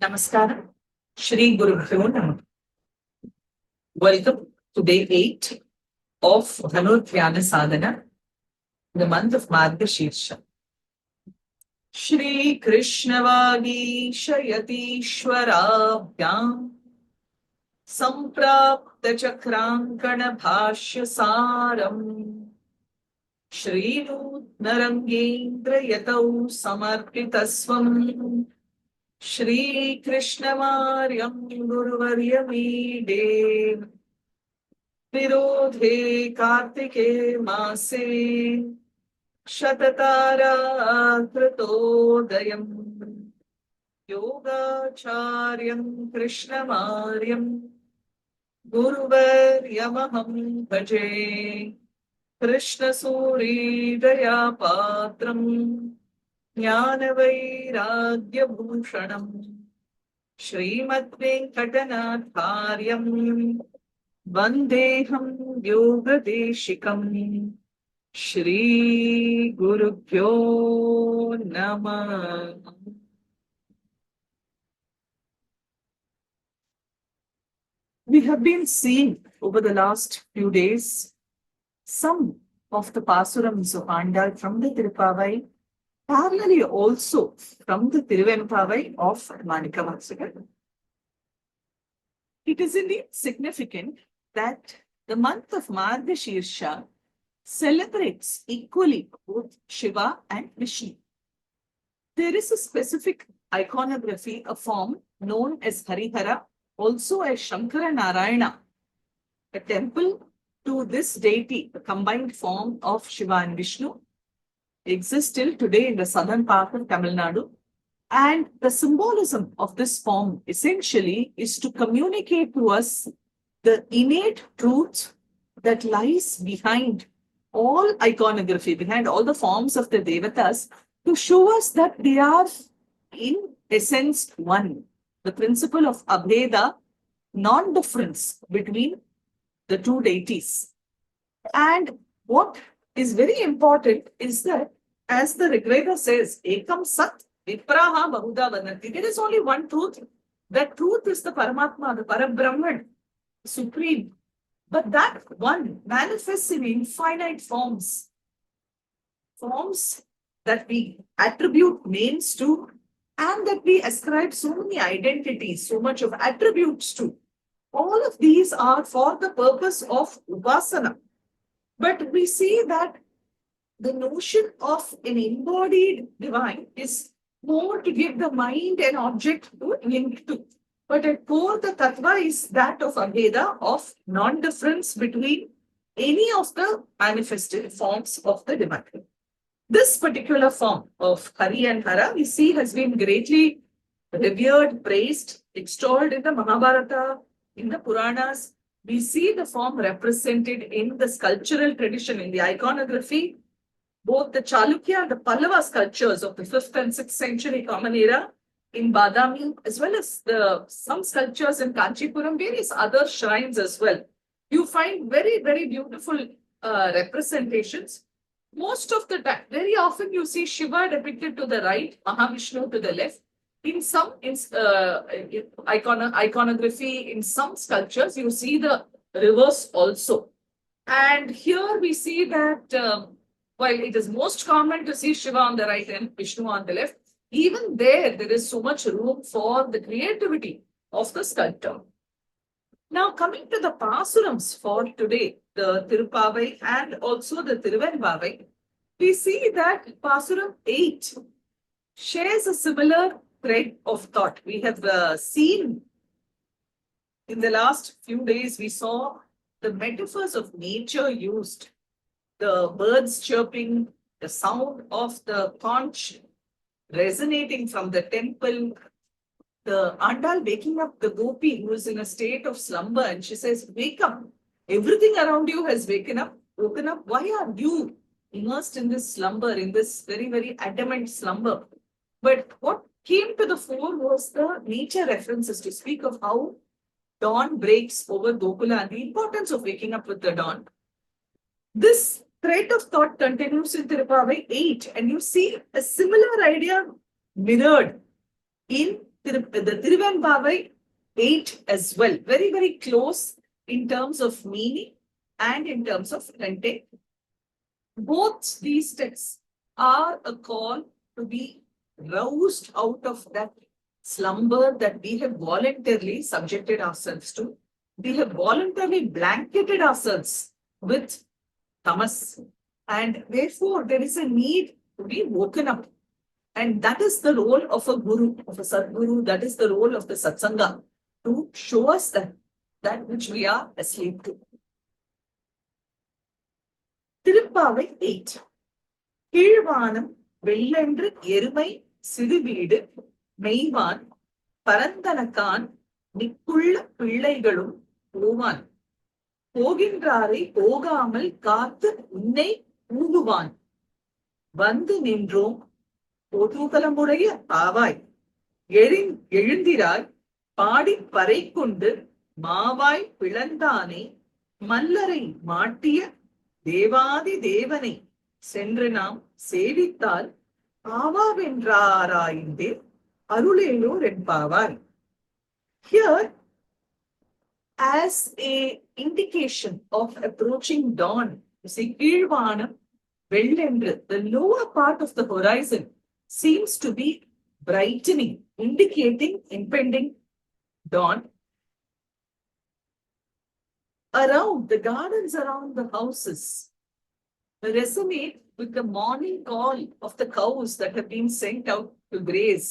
Namaskaram. Shri Guru Bhyo Namaha. Welcome to day 8 of Dhanur Dhya Sadhana, the month of Margashirsha. Shri Krishna Shayatishwarabhyam Samprapta Chakrankana Bhashya Saram Shri Narangendra Yatau Samarpitaswam Shri Krishnamaryam Guruvaryamide विरोधे कार्तिके मासे शततारा कृतोदयम् योगाचार्यं कृष्णमार्यं गुरुवर्यमहं भजे कृष्णसूरीदयापात्रं ज्ञानवैराग्यभूषणम् श्रीमद्वेङ्कटनाथार्यं वन्देऽहं योगदेशिकम् श्रीगुरुभ्यो नमः. We have been seeing over the last few days some of the Pasurams of Andal from the Tirupavai, parallelly also from the Tiruvenpavai of Manikkavasagar. It is indeed significant that the month of Margashirsha celebrates equally both Shiva and Vishnu. There is a specific iconography, a form known as Harihara, also as Shankara Narayana, a temple to this deity, the combined form of Shiva and Vishnu, exists till today in the southern part of Tamil Nadu. And the symbolism of this form essentially is to communicate to us the innate truth that lies behind all iconography, behind all the forms of the Devatas, to show us that they are in essence one. The principle of Abheda, non-difference between the two deities. And what is very important is that, as the Rigveda says, Ekam Sat Vipraha Bahuda Vanati. There is only one truth. That truth is the Paramatma, the Parabrahman, Supreme. But that one manifests in infinite forms. Forms that we attribute names to and that we ascribe so many identities, so much of attributes to. All of these are for the purpose of Upasana. But we see that the notion of an embodied divine is more to give the mind an object to link to. But at core, the tattva is that of Abheda, of non-difference between any of the manifested forms of the divine. This particular form of Hari and Hara, we see, has been greatly revered, praised, extolled in the Mahabharata, in the Puranas. We see the form represented in the sculptural tradition, in the iconography. Both the Chalukya and the Pallava sculptures of the 5th and 6th century Common Era in Badami, as well as some sculptures in Kanchipuram, various other shrines as well. You find very, very beautiful representations. Most of the time, very often you see Shiva depicted to the right, Mahavishnu to the left. In some iconography, in some sculptures, you see the reverse also. And here we see that while it is most common to see Shiva on the right and Vishnu on the left, even there is so much room for the creativity of the sculptor. Now, coming to the Pasurams for today, the Tirupavai and also the Tiruvenpavai, we see that Pasuram 8 shares a similar thread of thought. We have seen in the last few days, we saw the metaphors of nature used, the birds chirping, the sound of the conch resonating from the temple, the Andal waking up the gopi who is in a state of slumber, and she says, wake up. Everything around you has woken up. Why are you immersed in this slumber, in this very, very adamant slumber? But what came to the fore was the nature references to speak of how dawn breaks over Gokula and the importance of waking up with the dawn. This thread of thought continues in Tirupavai 8, and you see a similar idea mirrored in the Tiruvenpavai 8 as well. Very, very close in terms of meaning and in terms of content. Both these texts are a call to be roused out of that slumber that we have voluntarily subjected ourselves to. We have voluntarily blanketed ourselves with tamas. And therefore, there is a need to be woken up. And that is the role of a guru, of a sadguru. That is the role of the satsanga, to show us that which we are asleep to. Tirupavai 8. கீழ்வானம் வெள்ளென்று எருமை சிறுவீடு மெய்வான் பரந்தனக்கான் நிக்குள்ள பிள்ளைகளும் போவான் போகின்றாரை போகாமல் காத்து உன்னை ஊகுவான் வந்து நின்றோம் பொதுகலமுடைய ஆவாய் எழுந்திராய் பாடிப் பறை கொண்டு மாவாய் பிளந்தானே மல்லரை மாட்டிய தேவாதி தேவனை சென்று நாம் சேவித்தால் ஆவாவென்றாராய்ந்தே அருளேலோர் என்பாவார். Here, as a indication of approaching dawn, you see, கீழ்வானம் வெள்ளென்று, the lower part of the horizon seems to be brightening, indicating impending dawn. Around the gardens, around the houses, resonate with the morning call of the cows that have been sent out to graze.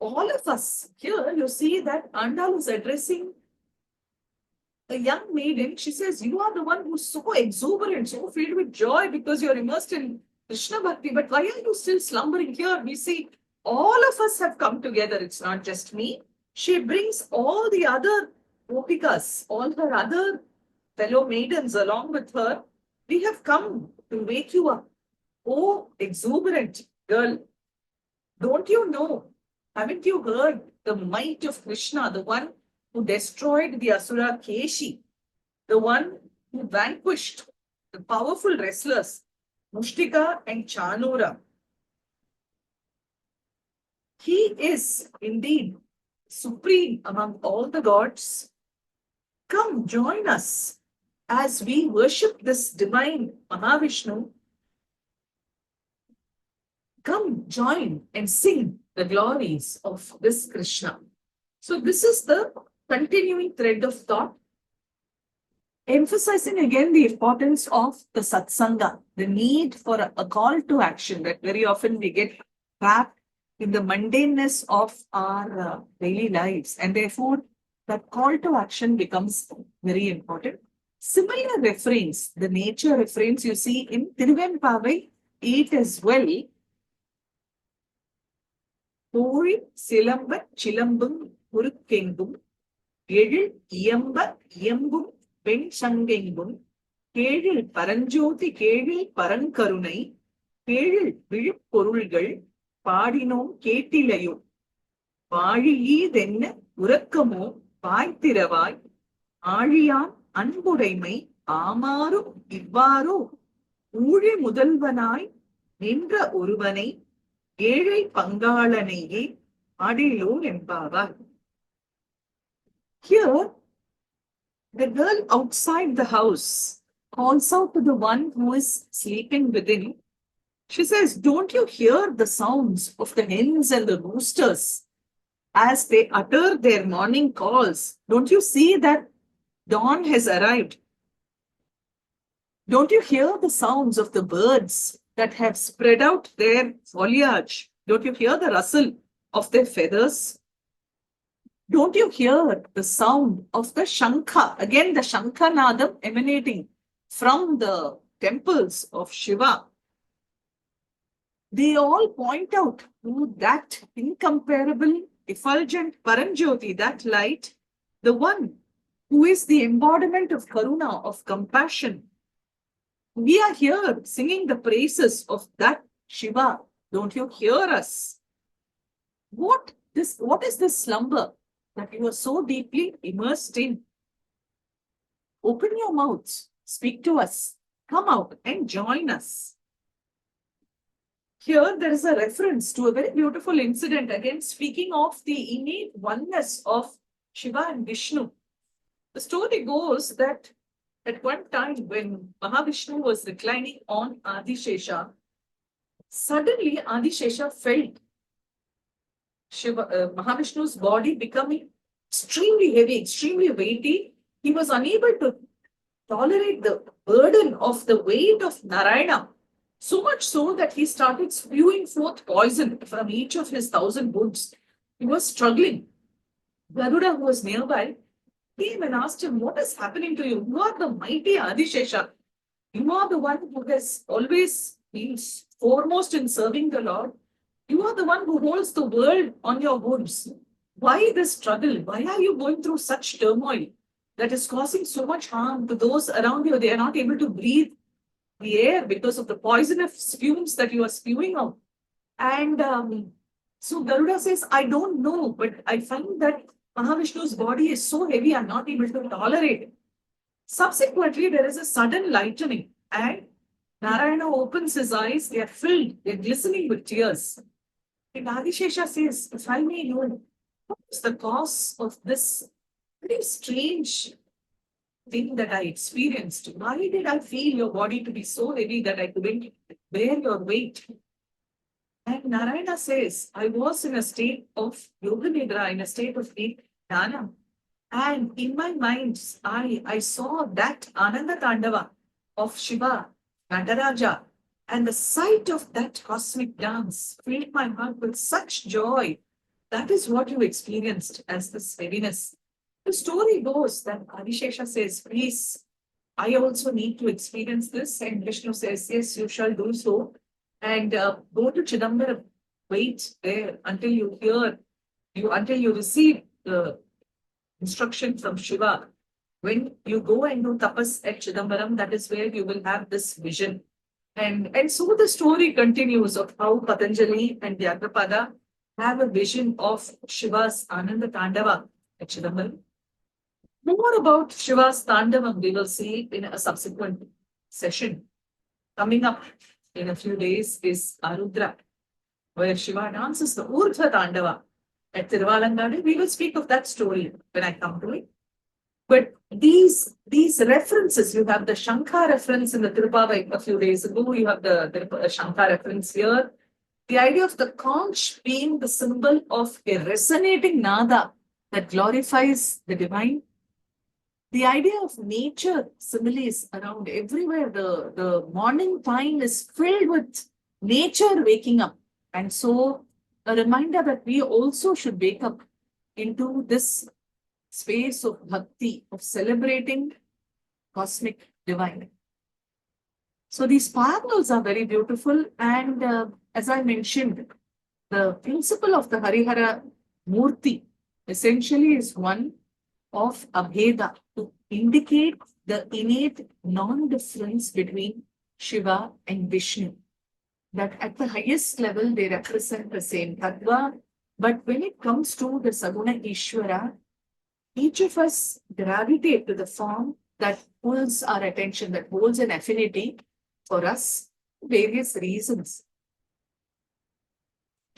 All of us here, you see that Andal is addressing a young maiden. She says, you are the one who's so exuberant, so filled with joy because you're immersed in Krishna Bhakti. But why are you still slumbering here? We see all of us have come together. It's not just me. She brings all the other gopikas, all her other fellow maidens along with her. We have come to wake you up. Oh, exuberant girl. Don't you know? Haven't you heard the might of Krishna, the one who destroyed the Asura Keshi, the one who vanquished the powerful wrestlers, Mushtika and Chanura? He is indeed supreme among all the gods. Come, join us as we worship this divine Mahavishnu. Come, join and sing the glories of this Krishna. So this is the continuing thread of thought, emphasizing again the importance of the satsanga, the need for a call to action that very often we get trapped in the mundaneness of our daily lives. And therefore, that call to action becomes very important. Similar refrains, the nature refrains you see in Tiruvenpavai 8 as well. தோழி சிலம்ப சிலம்பும் குறுக்கெங்கும் எழில் இயம்ப இயம்பும் பெண் சங்கெங்கும் கேழில் பரஞ்சோதி கேழில் பரங்கருணை கேழில் விழுப்பொருள்கள் பாடினோம் கேட்டிலையோ வாழியீதென்ன உறக்கமோ வாய்த்திரவாய் ஆழியான் அன்புடைமை ஆமாறும் இவ்வாறோ ஊழி முதல்வனாய் நின்ற ஒருவனை ஏழை பங்காளனையே ஆடிலோர் என்பாவார். Here, the girl outside the house calls out to the one who is sleeping within. She says, don't you hear the sounds of the hens and the roosters as they utter their morning calls? Don't you see that dawn has arrived? Don't you hear the sounds of the birds that have spread out their foliage? Don't you hear the rustle of their feathers? Don't you hear the sound of the shankha? Again, the shankha nadam emanating from the temples of Shiva. They all point out to that incomparable, effulgent Paranjyoti, that light, the one who is the embodiment of karuna, of compassion. We are here singing the praises of that Shiva. Don't you hear us? What is this slumber that you are so deeply immersed in? Open your mouths, speak to us, come out and join us. Here there is a reference to a very beautiful incident, again speaking of the innate oneness of Shiva and Vishnu. The story goes that at one time when Mahavishnu was reclining on Adishesha, suddenly Adishesha felt Mahavishnu's body becoming extremely heavy, extremely weighty. He was unable to tolerate the burden of the weight of Narayana, so much so that he started spewing forth poison from each of his 1,000 wounds. He was struggling. Garuda, who was nearby, came and asked him, "What is happening to you? You are the mighty Adishesha. You are the one who has always been foremost in serving the Lord. You are the one who holds the world on your wounds. Why this struggle? Why are you going through such turmoil that is causing so much harm to those around you? They are not able to breathe the air because of the poisonous fumes that you are spewing out." And so Garuda says, "I don't know, but I find that Mahavishnu's body is so heavy, I'm not able to tolerate it." Subsequently, there is a sudden lightening, and Narayana opens his eyes, they are filled, they are glistening with tears. And Adishesha says, "If I may know, what is the cause of this very strange thing that I experienced? Why did I feel your body to be so heavy that I couldn't bear your weight?" And Narayana says, "I was in a state of yoga nidra, in a state of deep dhana. And in my mind, I saw that Ananda Tandava of Shiva, Nataraja, and the sight of that cosmic dance filled my heart with such joy. That is what you experienced as this heaviness." The story goes that Adishesha says, "Please, I also need to experience this." And Vishnu says, "Yes, you shall do so. And go to Chidambaram. Wait there until you receive the instruction from Shiva. When you go and do tapas at Chidambaram, that is where you will have this vision." And so the story continues of how Patanjali and Vyagrapada have a vision of Shiva's Ananda Tandava at Chidambaram. More about Shiva's Tandavam we will see in a subsequent session. Coming up in a few days is Arudra, where Shiva dances the Urdhva Tandava at Tiruvalangadu. We will speak of that story when I come to it. But these references, you have the Shankha reference in the Tirupavai a few days ago, you have the Shankha reference here. The idea of the conch being the symbol of a resonating nada that glorifies the divine. The idea of nature similes around everywhere. The morning time is filled with nature waking up. And so a reminder that we also should wake up into this space of bhakti, of celebrating cosmic divine. So these parallels are very beautiful. And as I mentioned, the principle of the Harihara Murti essentially is one of Abheda, to indicate the innate non-difference between Shiva and Vishnu. That at the highest level, they represent the same Tattva. But when it comes to the Saguna Ishvara, each of us gravitate to the form that pulls our attention, that holds an affinity for us for various reasons.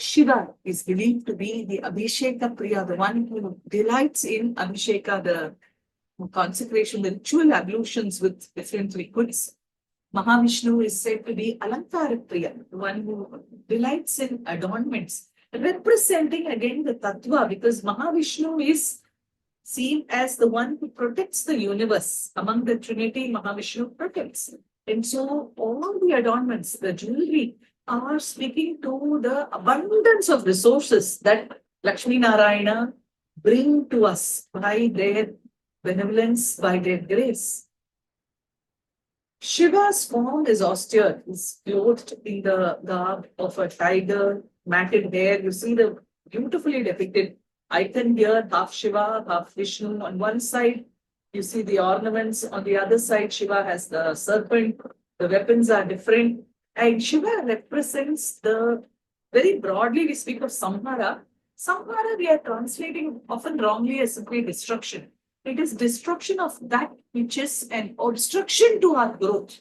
Shiva is believed to be the Abhisheka Priya, the one who delights in Abhisheka, the consecration, the ritual ablutions with different liquids. Mahavishnu is said to be Alankara Priya, the one who delights in adornments, representing again the Tattva, because Mahavishnu is seen as the one who protects the universe. Among the Trinity, Mahavishnu protects. And so all the adornments, the jewelry, are speaking to the abundance of resources that Lakshmi Narayana bring to us by their benevolence, by their grace. Shiva's form is austere. He's clothed in the garb of a tiger, matted hair. You see the beautifully depicted icon here, half Shiva, half Vishnu. On one side, you see the ornaments. On the other side, Shiva has the serpent. The weapons are different. And Shiva represents very broadly, we speak of Samhara. Samhara, we are translating often wrongly as simply destruction. It is destruction of that which is an obstruction to our growth.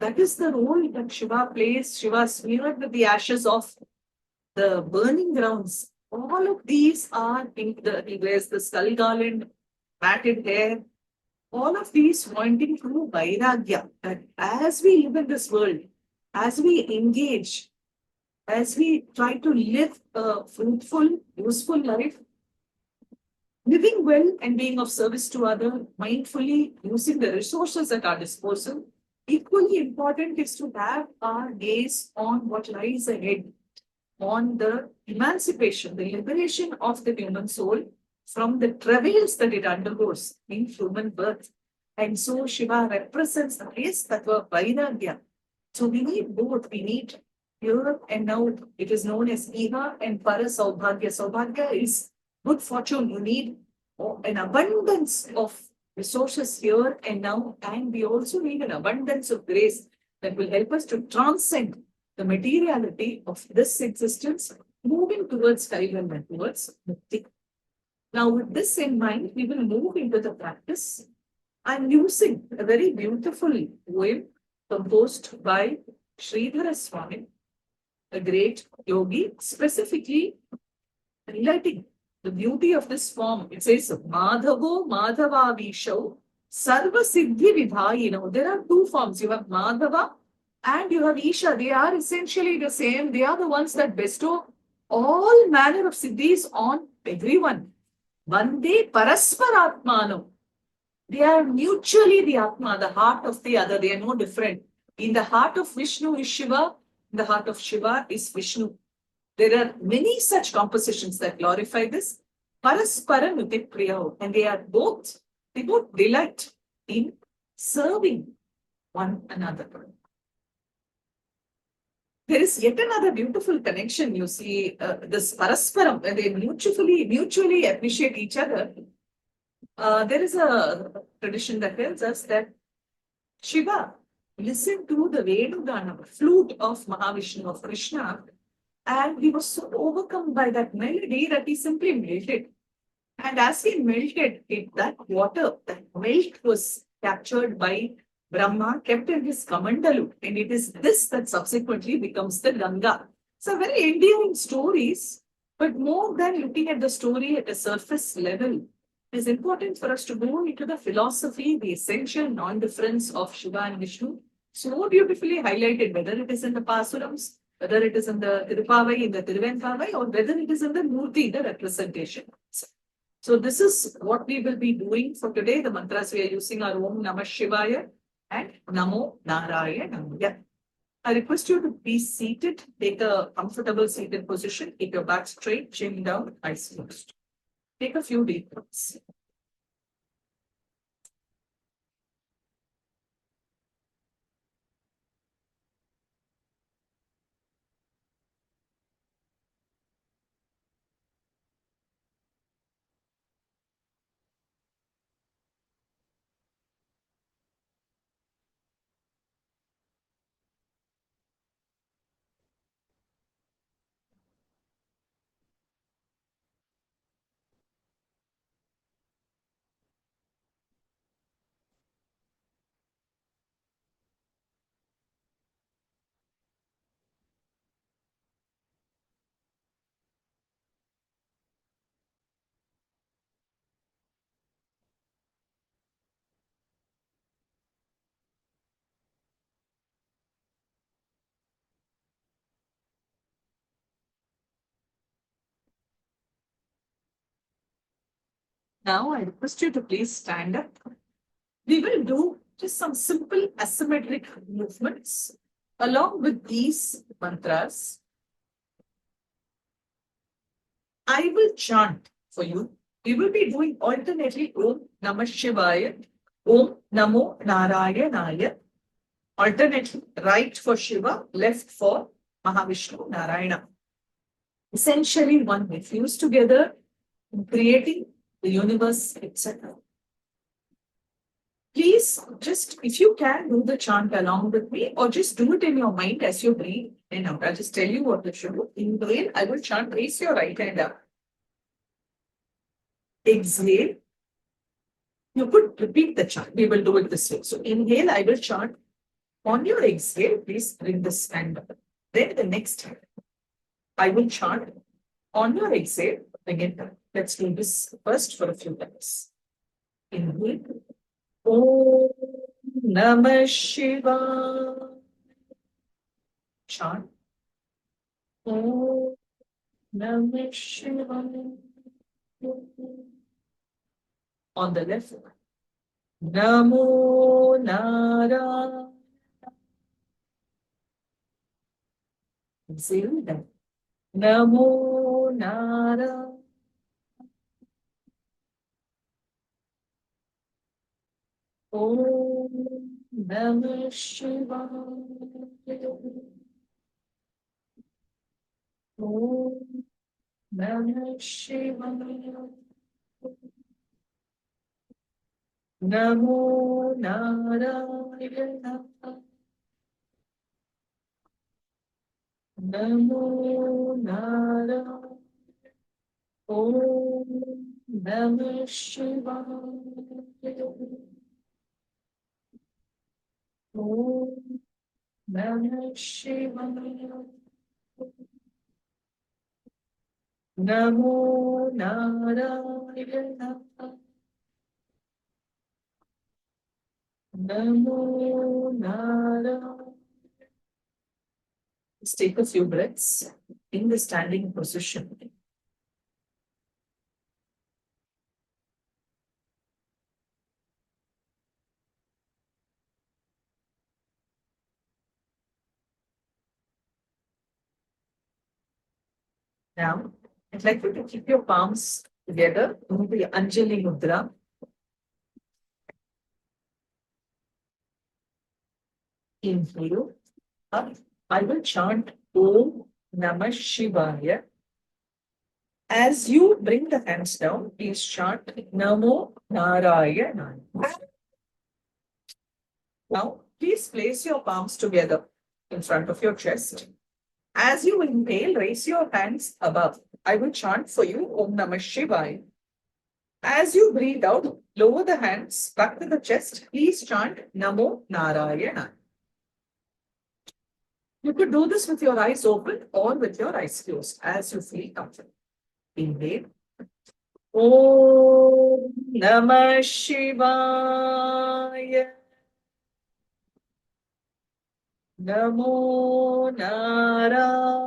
That is the role that Shiva plays. Shiva smeared with the ashes of the burning grounds. All of these are in he wears the skull garland, matted hair. All of these pointing to Vairagya, that as we live in this world, as we engage, as we try to live a fruitful, useful life, living well and being of service to others, mindfully using the resources at our disposal, equally important is to have our gaze on what lies ahead, on the emancipation, the liberation of the human soul from the travails that it undergoes in human birth. And so Shiva represents the highest tattva, Vairagya. So we need both. We need here and now. It is known as Iha and Para Saubhagya. Saubhagya is good fortune. You need an abundance of resources here and now. And we also need an abundance of grace that will help us to transcend the materiality of this existence, moving towards Kaivalya, towards Mukti. Now, with this in mind, we will move into the practice. I'm using a very beautiful poem composed by Sridhara Swami, a great yogi, specifically relating the beauty of this form. It says, Madhavo Madhava Visho Sarva Siddhi Vidhayino. There are two forms. You have Madhava and you have Isha. They are essentially the same. They are the ones that bestow all manner of siddhis on everyone. Vande Parasparatmano. They are mutually the Atma, the heart of the other. They are no different. In the heart of Vishnu is Shiva. In the heart of Shiva is Vishnu. There are many such compositions that glorify this. Paraspara Nutit Priya. And they both delight in serving one another. There is yet another beautiful connection. You see, this Parasparam, where they mutually appreciate each other. There is a tradition that tells us that Shiva listened to the Dhana, flute of Mahavishnu, of Krishna, and he was so overcome by that melody that he simply melted. And as he melted, that water, that milk was captured by Brahma, kept in his Kamandalu, and it is this that subsequently becomes the Ganga. So very endearing stories, but more than looking at the story at a surface level, it is important for us to go into the philosophy, the essential non-difference of Shiva and Vishnu, so beautifully highlighted, whether it is in the Pasurams, whether it is in the Tirupavai, in the Tiruvenpavai, or whether it is in the Murti, the representation. So this is what we will be doing for today. The mantras we are using are Om Namah Shivaya and Namo Narayana. I request you to be seated, take a comfortable seated position, keep your back straight, chin down, eyes closed. Take a few deep breaths. Now I request you to please stand up. We will do just some simple asymmetric movements along with these mantras. I will chant for you. We will be doing alternately Om Namah Shivaya, Om Namo Narayanaya. Alternately, right for Shiva, left for Mahavishnu Narayana. Essentially, one we fuse together in creating the universe, etc. Please, just if you can, do the chant along with me, or just do it in your mind as you breathe in out. I'll just tell you what to do. Inhale, I will chant. Raise your right hand up. Exhale. You could repeat the chant. We will do it this way. So inhale, I will chant On your exhale, please bring this hand up. Then the next hand, I will chant. On your exhale, again, let's do this first for a few times. Inhale. Om Namah Shivaya. Chant. Om Namah Shivaya. On the left, Namo Narayana. Exhale then. Namo Narayana. Om Namah Shivaya. Om Namah Shivaya. Namo Narayana. Namo Narayana. Om Namah Shivaya. Om Namah Shivaya. Namo Narayana. Namo Narayana. Let's take a few breaths in the standing position. Now, I'd like you to keep your palms together in the Anjali Mudra. Inhale. Up. I will chant Om Namah Shivaya. As you bring the hands down, please chant Namo Narayana. Now, please place your palms together in front of your chest. As you inhale, raise your hands above. I will chant for you Om Namah Shivaya. As you breathe out, lower the hands back to the chest. Please chant Namo Narayana. You could do this with your eyes open or with your eyes closed as you feel comfortable. Inhale. Om Namah Shivaya. Namo Narayana.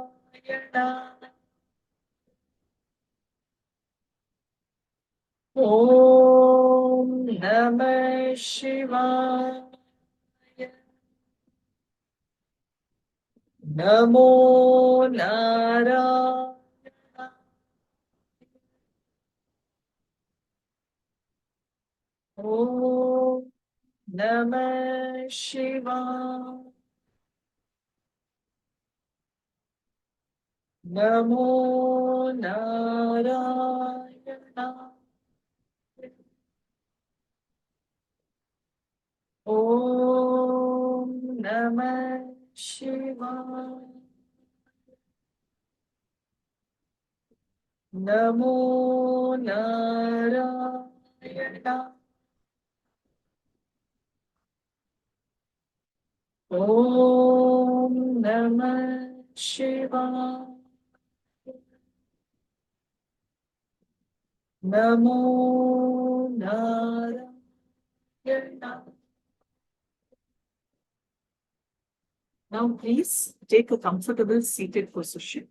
Om Namah Shivaya. Namo Narayana. Om Namah Shivaya. Namo Narayana. Om Namah Shivaya. Namo Narayana. Om Namah Shivaya. Namo Narayana. Now please take a comfortable seated position.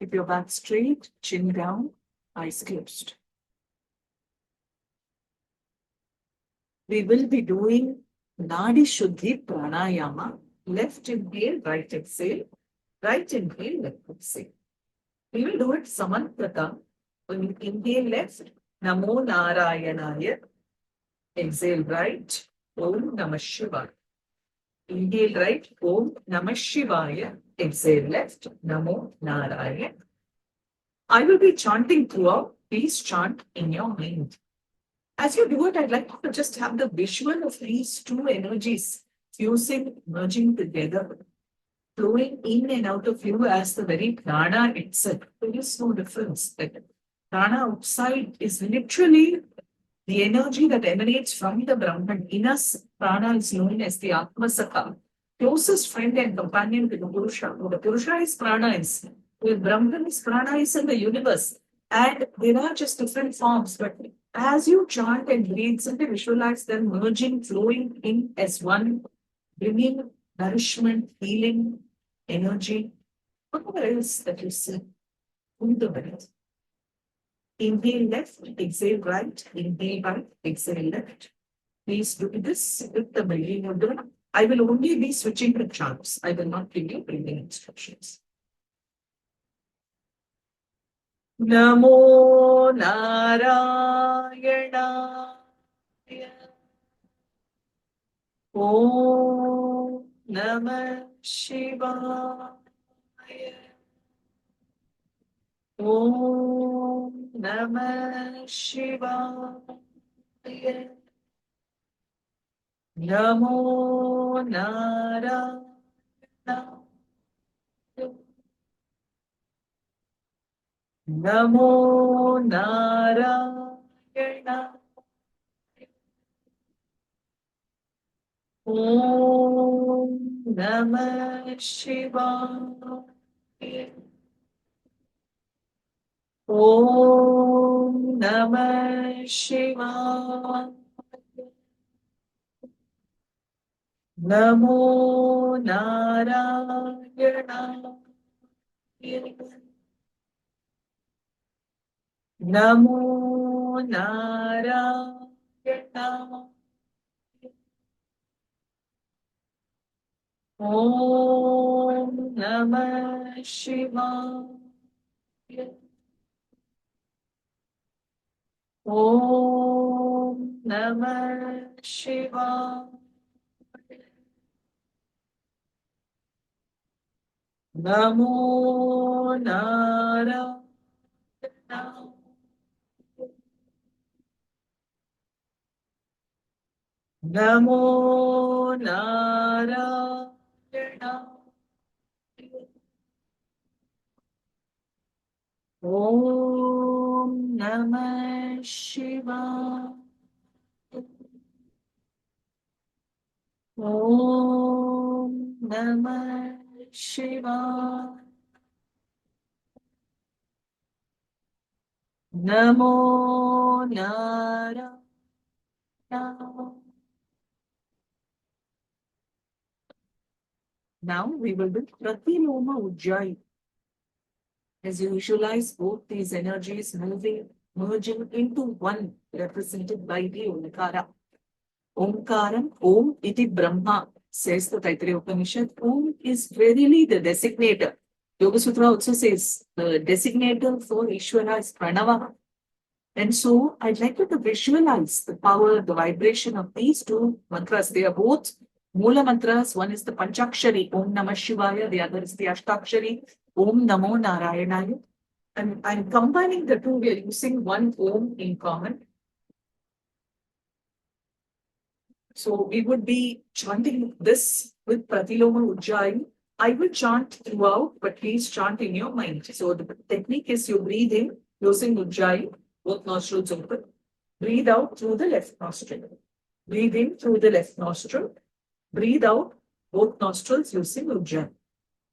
Keep your back straight, chin down, eyes closed. We will be doing Nadi Shuddhi Pranayama. Left inhale, right exhale. Right inhale, left exhale. We will do it Samantrata. When you inhale left, Namo Narayanaya. Exhale right, Om Namah Shivaya. Inhale right, Om Namah Shivaya. Exhale left, Namo Narayana. I will be chanting throughout. Please chant in your mind. As you do it, I'd like you to just have the visual of these two energies fusing, merging together, flowing in and out of you as the very prana itself. There is no difference. That prana outside is literally The energy that emanates from the Brahman in us, prana is known as the Atma Sakha, closest friend and companion to the Purusha. The Purusha is prana is. The Brahman is prana is in the universe. And there are just different forms, but as you chant and breathe, simply visualize them merging, flowing in as one, bringing nourishment, healing, energy, whatever else that you see in the breath. Inhale left, exhale right, inhale right, exhale left. Please do this with the breathing mudra. I will only be switching the chants. I will not give you breathing instructions. Namo Narayana. Om Namah Shivaya. Om Namah Shivaya. Namo Narayana. Namo Narayana. Om Namah Shivaya. Om Namah Shivaya. Namo Narayana. Namo Narayana. Om Namah Shivaya. Om Namah Shivaya. Namo Narayana. Namo Narayana. Om Namah Shivaya. Om Namah Shivaya. Namo Narayana. Now we will do Pratiloma Ujjayi. As you visualize both these energies moving, merging into one, represented by the Omkara. Omkaram, Om iti Brahma, says the Taittiriya Upanishad. Om is verily the designator. Yoga Sutra also says the designator for Ishvara is Pranava. And so I'd like you to visualize the power, the vibration of these two mantras. They are both Mula mantras. One is the Panchakshari, Om Namah Shivaya. The other is the Ashtakshari, Om Namo Narayana. And I'm combining the two. We are using one Om in common. So we would be chanting this with Pratiloma Ujjayi. I will chant throughout, but please chant in your mind. So the technique is you breathe in using Ujjayi, both nostrils open. Breathe out through the left nostril. Breathe in through the left nostril. Breathe out both nostrils using Ujjayi.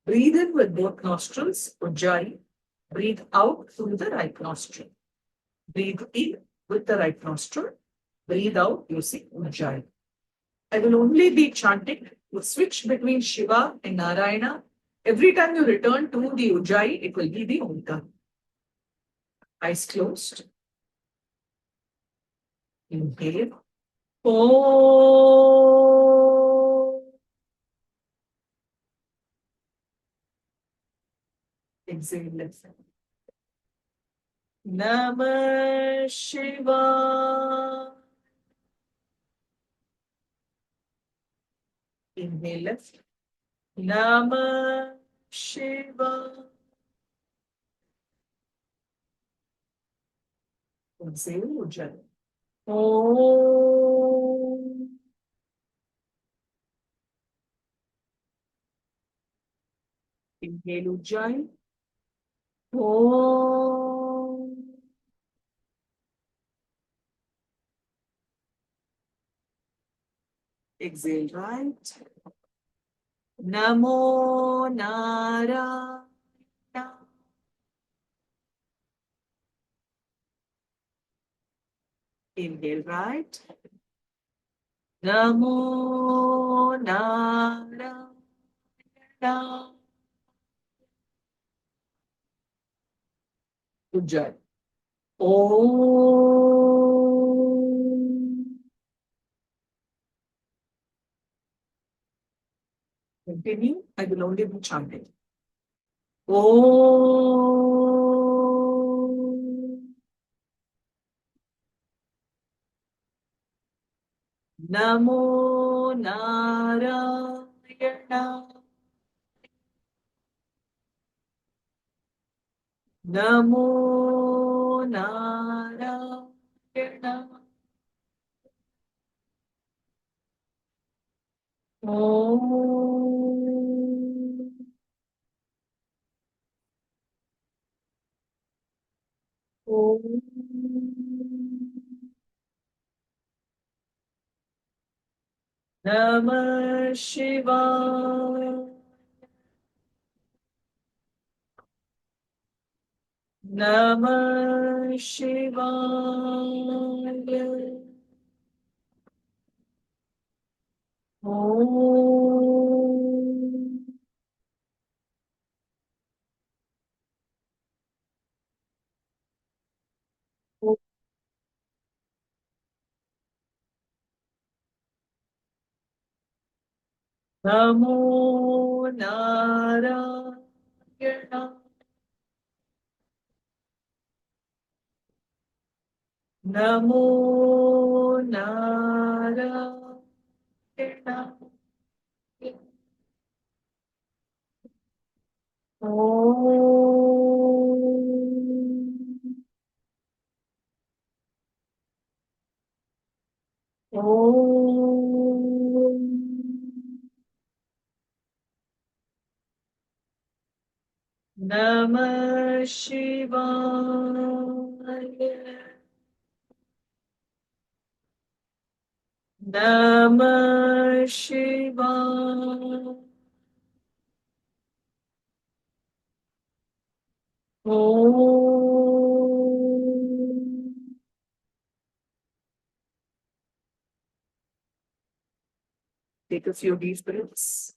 Breathe in with both nostrils, Ujjayi. Breathe out through the right nostril. Breathe in with the right nostril. Breathe out using Ujjayi. I will only be chanting. You switch between Shiva and Narayana. Every time you return to the Ujjayi, it will be the Omkar. Eyes closed. Inhale. Om. Exhale. Left. Namah Shiva. Inhale left. Namah Shiva. Exhale Ujjayi. Om. Inhale Ujjayi. Om. Exhale right. Namo Narayana. Inhale right. Namo Narayana. Good job. Om. Continue. I will only be chanting. Om. Namo Narayana. Namo Narayana. Om. Om. Namah Shivaya. Namah Shivaya. Om. Namo Narayana. Namo Narayana. Om. Om. Namah Shivaya. Namah Shivaya. Om. Take a few deep breaths.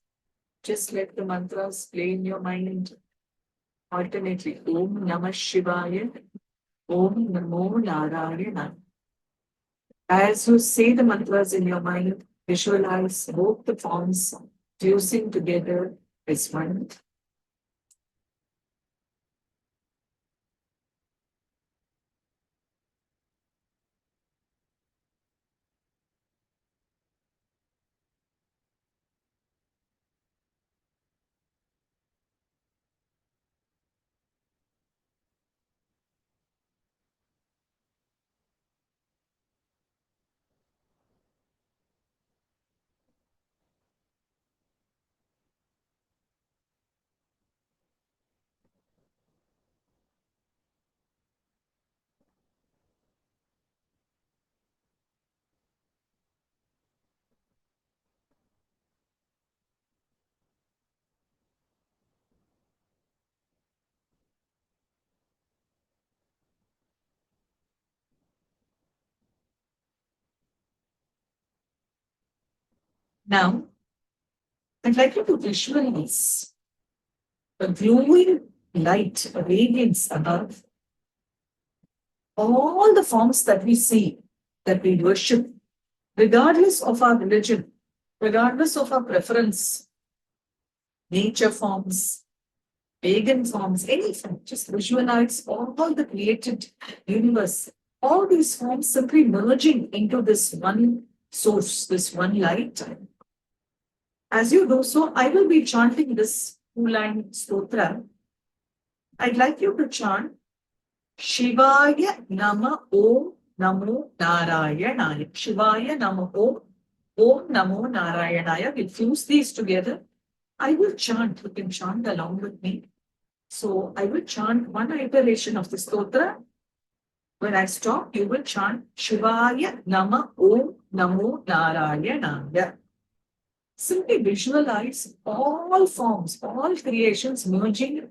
Just let the mantras play in your mind alternately. Om Namah Shivaya. Om Namo Narayana. As you say the mantras in your mind, visualize both the forms fusing together as one. Now, I'd like you to visualize a glowing light, a radiance above all the forms that we see, that we worship, regardless of our religion, regardless of our preference, nature forms, pagan forms, any form, just visualize all the created universe, all these forms simply merging into this one source, this one light. As you do so, I will be chanting this two-line stotra. I'd like you to chant Shivaya Nama Om Namo Narayanaya. Shivaya Nama Om Namo Narayanaya. We'll fuse these together. I will chant. You can chant along with me. So I will chant one iteration of the stotra. When I stop, you will chant Shivaya Nama Om Namo Narayanaya. Simply visualize all forms, all creations merging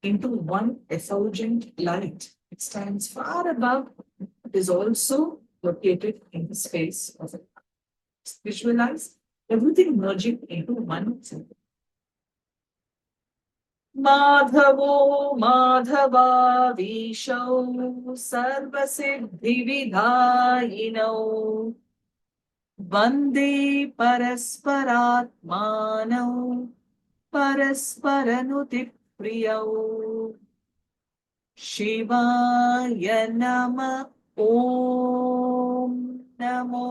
into one effulgent light. It stands far above. It is also located in the space of it. Visualize everything merging into one thing. माधवो माधवाधीशौ सर्वसिद्धिविधायिनौ वन्दे परस्परात्मानौ परस्परनुतिप्रियौ शिवाय नमः ॐ नमो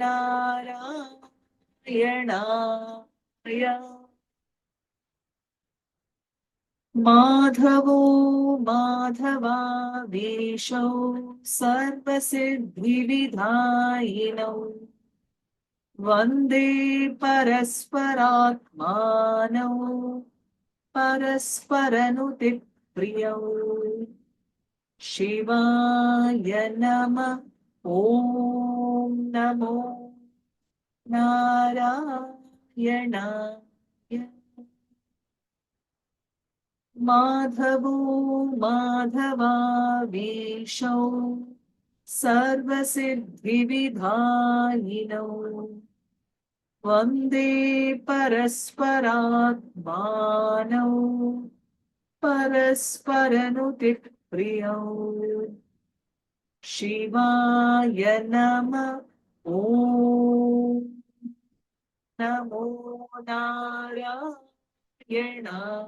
नारायणाय माधवो माधवाधीशौ सर्वसिद्धिविधायिनौ वन्दे परस्परात्मानौ परस्परनुतिप्रियौ शिवाय नमः ॐ नमो नारायणाय माधवो माधवाधीशौ सर्वसिद्धिविधायिनौ वन्दे परस्परात्मानौ परस्परनुतिप्रियौ शिवाय नमः ॐ नमो नारायणाय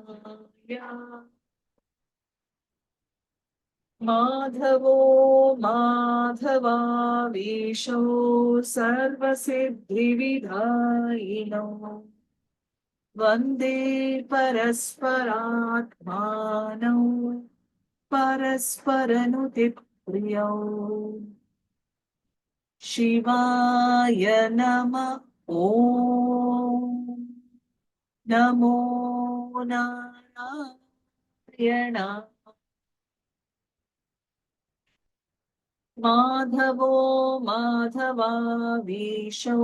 माधवो माधवाधीशौ सर्वसिद्धिविधायिनौ वन्दे परस्परात्मानौ परस्परनुतिप्रियौ शिवाय नमः ॐ नमो नारायणाय माधवो माधवाधीशौ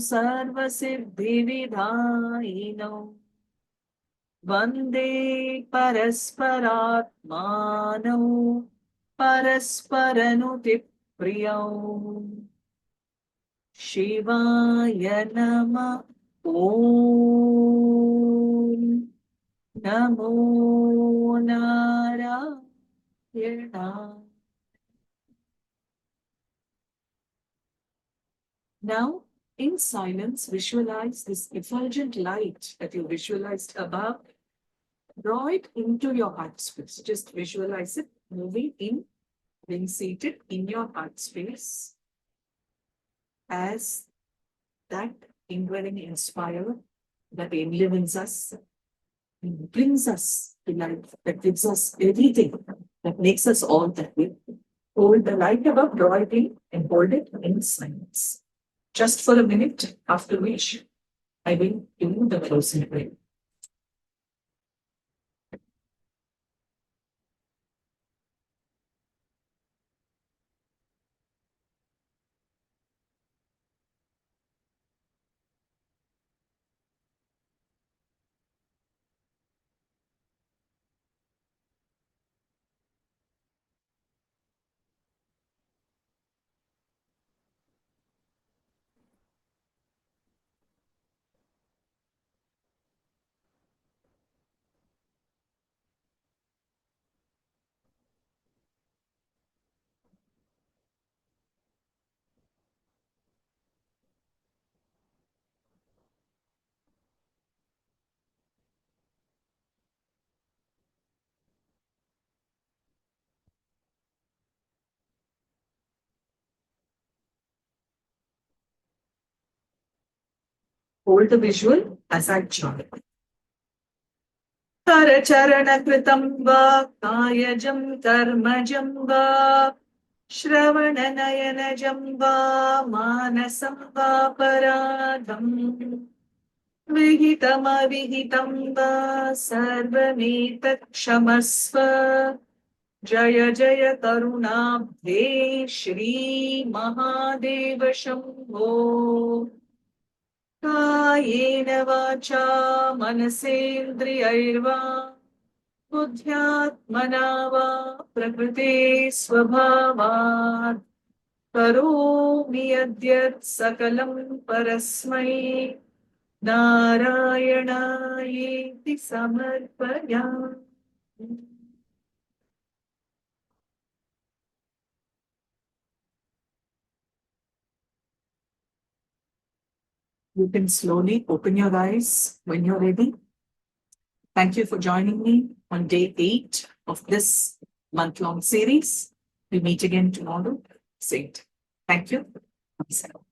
सर्वसिद्धिविधायिनौ वन्दे परस्परात्मानौ परस्परनुतिप्रियौ शिवाय नमः ॐ नमो नारायणाय Now, in silence, visualize this effulgent light that you visualized above. Draw it into your heart space. Just visualize it moving in, being seated in your heart space as that indwelling inspire that enlivens us, brings us to life, that gives us everything, that makes us all that we hold the light above, draw it in, and hold it in silence. Just for a minute, after which I will do the closing prayer. Hold the visual as I chant. करचरणकृतं वा कायजं कर्मजं वा श्रवणनयनजं वा मानसं वा पराधम् विहितमविहितं वा सर्वमेतत् क्षमस्व जय जय करुणाब्धे श्रीमहादेव शम्भो कायेन वाचा मनसेन्द्रियैर्वा बुद्ध्यात्मना वा प्रकृते स्वभावात् करोमि यद्यत् सकलं परस्मै नारायणायेति समर्पयामि. You can slowly open your eyes when you're ready. Thank you for joining me on day 8 of this month-long series. We'll meet again tomorrow. Same. Thank you. Namaskar.